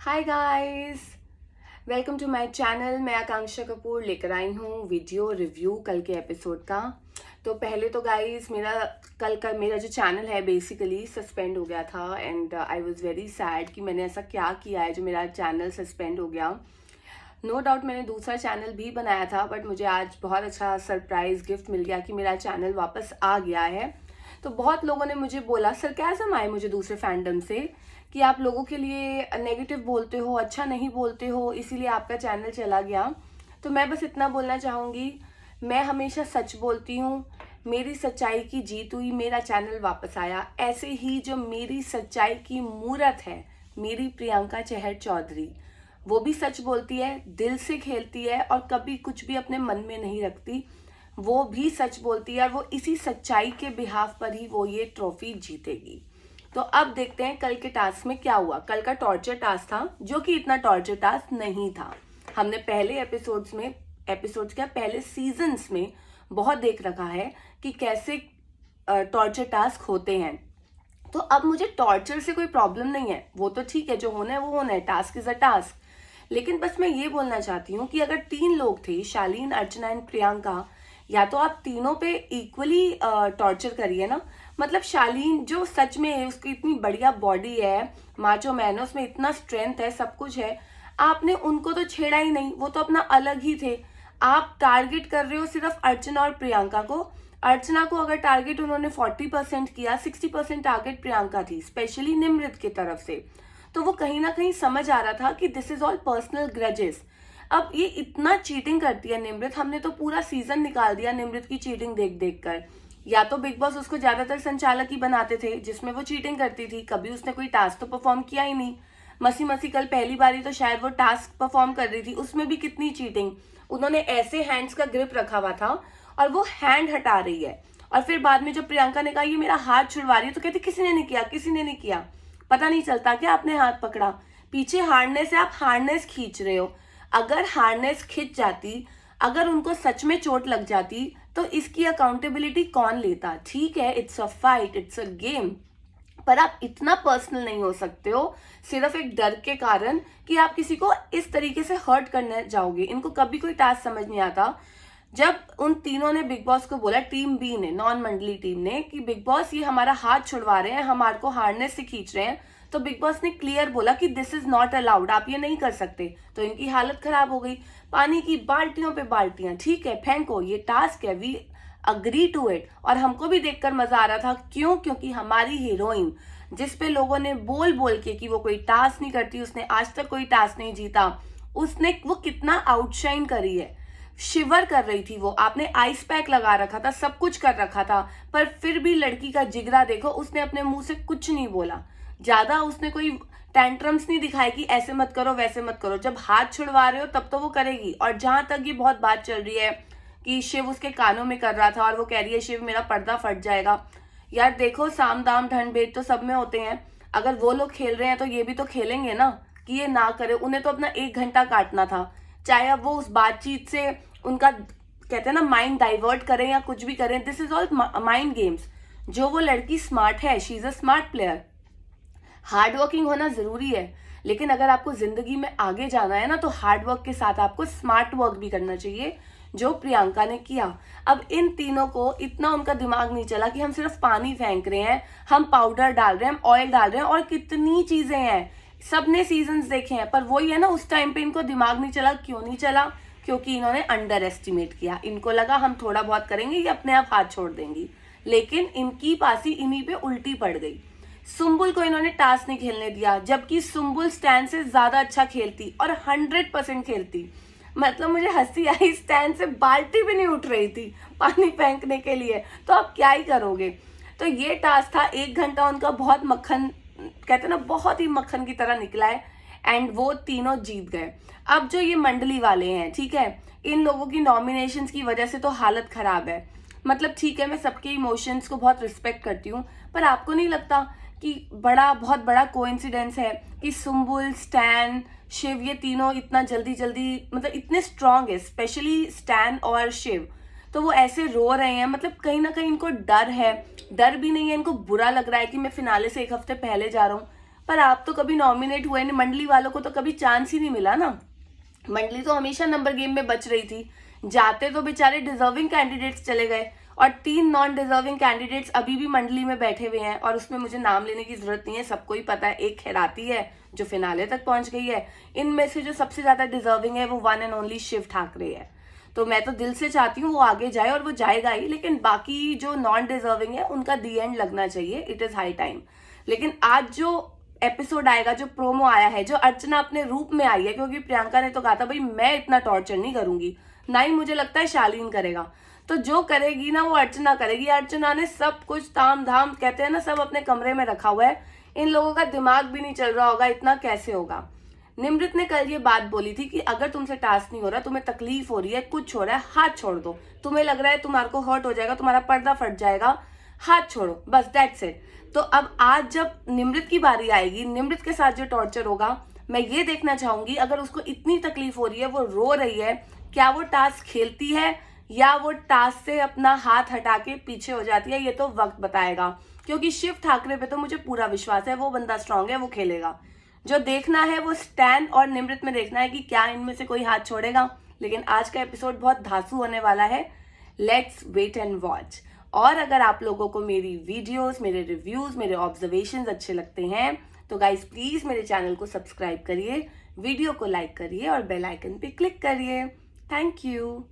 Hi guys, welcome to my channel. मैं आकांक्षा कपूर लेकर आई हूँ वीडियो रिव्यू कल के एपिसोड का। तो पहले तो गाइस मेरा जो चैनल है बेसिकली सस्पेंड हो गया था and I was very sad कि मैंने ऐसा क्या किया है जो मेरा चैनल सस्पेंड हो गया। नो डाउट मैंने दूसरा चैनल भी बनाया था, बट मुझे आज बहुत अच्छा सरप्राइज गिफ्ट मिल गया कि मेरा चैनल वापस आ गया है। तो बहुत लोगों ने मुझे बोला, सरकाज़म आए मुझे दूसरे फैंडम से कि आप लोगों के लिए नेगेटिव बोलते हो, अच्छा नहीं बोलते हो, इसीलिए आपका चैनल चला गया। तो मैं बस इतना बोलना चाहूँगी, मैं हमेशा सच बोलती हूँ। मेरी सच्चाई की जीत हुई, मेरा चैनल वापस आया। ऐसे ही जो मेरी सच्चाई की मूरत है, मेरी प्रियंका चहर चौधरी, वो भी सच बोलती है, दिल से खेलती है और कभी कुछ भी अपने मन में नहीं रखती। वो भी सच बोलती है और वो इसी सच्चाई के बिहाफ पर ही वो ये ट्रॉफी जीतेगी। तो अब देखते हैं कल के टास्क में क्या हुआ। कल का टॉर्चर टास्क था जो कि इतना टॉर्चर टास्क नहीं था। हमने पहले एपिसोड्स क्या पहले सीजन्स में बहुत देख रखा है कि कैसे टॉर्चर टास्क होते हैं। तो अब मुझे टॉर्चर से कोई प्रॉब्लम नहीं है, वो तो ठीक है, जो होना है वो होना है, टास्क इज अ टास्क। लेकिन बस मैं ये बोलना चाहती हूँ कि अगर 3 लोग थे, शालीन, अर्चना एंड प्रियंका, या तो आप तीनों पे इक्वली टॉर्चर करिए ना। मतलब शालीन जो सच में है, उसकी इतनी बढ़िया बॉडी है, माचो मैन है, उसमें इतना स्ट्रेंथ है, सब कुछ है, आपने उनको तो छेड़ा ही नहीं, वो तो अपना अलग ही थे। आप टारगेट कर रहे हो सिर्फ अर्चना और प्रियंका को। अर्चना को अगर टारगेट उन्होंने 40% किया, 60% टारगेट प्रियंका थी, स्पेशली निमृत की तरफ से। तो वो कहीं ना कहीं समझ आ रहा था कि this is all personal grudges. अब ये इतना चीटिंग करती है निमृत, हमने तो पूरा सीजन निकाल दिया निमृत की चीटिंग देख देख कर। या तो बिग बॉस उसको ज्यादातर संचालक ही बनाते थे जिसमें वो चीटिंग करती थी, कभी उसने कोई टास्क तो परफॉर्म किया ही नहीं। मसी मसी कल पहली बारी तो शायद वो टास्क परफॉर्म कर रही थी, उसमें भी कितनी चीटिंग। उन्होंने ऐसे हैंड्स का ग्रिप रखा हुआ था और वो हैंड हटा रही है। और फिर बाद में जब प्रियंका ने कहा ये मेरा हाथ छुड़वा रही है, तो कहती किसी ने नहीं किया, किसी ने नहीं किया। पता नहीं चलता क्या आपने हाथ पकड़ा? पीछे हार्नेस है, आप हार्नेस खींच रहे हो। अगर हार्नेस खिंच जाती, अगर उनको सच में चोट लग जाती, तो इसकी अकाउंटेबिलिटी कौन लेता? ठीक है, it's a fight, it's a game, पर आप इतना पर्सनल नहीं हो सकते हो सिर्फ एक डर के कारण कि आप किसी को इस तरीके से हर्ट करने जाओगे। इनको कभी कोई टास्क समझ नहीं आता। जब उन तीनों ने बिग बॉस को बोला, टीम बी ने, नॉन मंडली टीम ने, कि बिग बॉस ये हमारा हाथ छुड़वा रहे हैं, हमारे को हार्नेस से खींच रहे हैं, तो बिग बॉस ने क्लियर बोला कि दिस इज नॉट अलाउड, आप ये नहीं कर सकते। तो इनकी हालत खराब हो गई। पानी की बाल्टियों पे बाल्टियां, ठीक है फेंको, ये टास्क है, वी अग्री टू इट। और हमको भी देखकर मजा आ रहा था, क्यों? क्योंकि हमारी हीरोइन, जिस पे लोगों ने बोल बोल के कि वो कोई टास्क नहीं करती, उसने आज तक कोई टास्क नहीं जीता, उसने वो कितना आउटशाइन करी है। शिवर कर रही थी वो, आपने आइस पैक लगा रखा था, सब कुछ कर रखा था, पर फिर भी लड़की का जिगरा देखो, उसने अपने मुंह से कुछ नहीं बोला। ज्यादा उसने कोई टेंट्रम्स नहीं दिखाए कि ऐसे मत करो वैसे मत करो। जब हाथ छुड़वा रहे हो तब तो वो करेगी। और जहां तक ये बहुत बात चल रही है कि शिव उसके कानों में कर रहा था और वो कह रही है शिव मेरा पर्दा फट जाएगा। यार देखो, साम दाम दंड भेद तो सब में होते हैं। अगर वो लोग खेल रहे हैं तो ये भी तो खेलेंगे ना, कि ये ना करे। उन्हें तो अपना 1 घंटा काटना था, चाहे अब वो उस बातचीत से उनका, कहते हैं ना, माइंड डाइवर्ट करें या कुछ भी करें, this is all mind games. जो वो लड़की स्मार्ट है, she is a smart player. Hard working होना जरूरी है, लेकिन अगर आपको जिंदगी में आगे जाना है ना, तो हार्ड वर्क के साथ आपको स्मार्ट वर्क भी करना चाहिए, जो प्रियंका ने किया। अब इन तीनों को इतना उनका दिमाग नहीं चला कि हम सिर्फ पानी फेंक रहे हैं, हम पाउडर डाल रहे हैं, हम ऑयल डाल रहे हैं, और कितनी चीजें हैं। सबने सीजन्स देखे हैं, पर वही है ना, उस टाइम पे इनको दिमाग नहीं चला। क्यों नहीं चला? क्योंकि इन्होंने अंडर एस्टिमेट किया। इनको लगा हम थोड़ा बहुत करेंगे, ये अपने आप हाथ छोड़ देंगी, लेकिन इनकी पासी इन्हीं पे उल्टी पड़ गई। सुम्बुल को इन्होंने टास्क नहीं खेलने दिया, जबकि सुम्बुल स्टैंड से ज्यादा अच्छा खेलती और 100% खेलती। मतलब मुझे हंसी आई, स्टैंड से बाल्टी भी नहीं उठ रही थी पानी फेंकने के लिए, तो आप क्या ही करोगे। तो ये टास्क था, 1 घंटा उनका बहुत मक्खन, कहते ना, बहुत ही मक्खन की तरह निकला है, एंड वो तीनों जीत गए। अब जो ये मंडली वाले हैं, ठीक है, इन लोगों की नॉमिनेशंस की वजह से तो हालत खराब है। मतलब ठीक है, मैं सबके इमोशंस को बहुत रिस्पेक्ट करती हूँ, पर आपको नहीं लगता कि बहुत बड़ा कोइंसिडेंस है कि सुम्बुल, स्टैन, शिव, ये तीनों इतना जल्दी जल्दी, मतलब इतने स्ट्रांग है, स्पेशली स्टैन और शिव, तो वो ऐसे रो रहे हैं। मतलब कहीं ना कहीं इनको डर है, डर भी नहीं है, इनको बुरा लग रहा है कि मैं फिनाले से 1 हफ्ते पहले जा रहा हूँ। पर आप तो कभी नॉमिनेट हुए नहीं, मंडली वालों को तो कभी चांस ही नहीं मिला ना। मंडली तो हमेशा नंबर गेम में बच रही थी, जाते तो बेचारे डिजर्विंग कैंडिडेट्स चले गए, और 3 नॉन डिजर्विंग कैंडिडेट्स अभी भी मंडली में बैठे हुए हैं, और उसमें मुझे नाम लेने की जरूरत नहीं है, सबको ही पता है। एक खैराती है जो फिनाले तक पहुंच गई है, इनमें से जो सबसे ज्यादा डिजर्विंग है वो one and only Shiv Thackeray है। तो मैं तो दिल से चाहती हूँ वो आगे जाए, और वो जाएगा ही, लेकिन बाकी जो नॉन डिजर्विंग है उनका दी एंड लगना चाहिए, इट इज हाई टाइम। लेकिन आज जो एपिसोड आएगा, जो प्रोमो आया है, जो अर्चना अपने रूप में आई है, क्योंकि प्रियंका ने तो कहा था भाई मैं इतना टॉर्चर नहीं करूंगी, ना ही मुझे लगता है शालीन करेगा, तो जो करेगी ना वो अर्चना करेगी। अर्चना ने सब कुछ ताम धाम, कहते हैं ना, सब अपने कमरे में रखा हुआ है, इन लोगों का दिमाग भी नहीं चल रहा होगा, इतना कैसे होगा। निमृत ने कल ये बात बोली थी कि अगर तुमसे टास्क नहीं हो रहा, तुम्हें तकलीफ हो रही है, कुछ हो रहा है, हाथ छोड़ दो, तुम्हें लग रहा है तुम्हारे को हर्ट हो जाएगा, तुम्हारा पर्दा फट जाएगा, हाथ छोड़ो, बस दैट्स इट। तो अब आज जब निमृत की बारी आएगी, निमृत के साथ जो टॉर्चर होगा, मैं ये देखना चाहूंगी, अगर उसको इतनी तकलीफ हो रही है, वो रो रही है, क्या वो टास्क खेलती है या वो टास्क से अपना हाथ हटा के पीछे हो जाती है, ये तो वक्त बताएगा। क्योंकि शिव ठाकरे पे तो मुझे पूरा विश्वास है, वो बंदा स्ट्रांग है, वो खेलेगा। जो देखना है वो स्टैन और निमृत में देखना है कि क्या इनमें से कोई हाथ छोड़ेगा। लेकिन आज का एपिसोड बहुत धांसू होने वाला है, लेट्स वेट एंड वॉच। और अगर आप लोगों को मेरी वीडियोस, मेरे रिव्यूज, मेरे ऑब्जर्वेशंस अच्छे लगते हैं तो गाइस प्लीज मेरे चैनल को सब्सक्राइब करिए, वीडियो को लाइक करिए और बेल आइकन पे क्लिक करिए। Thank you.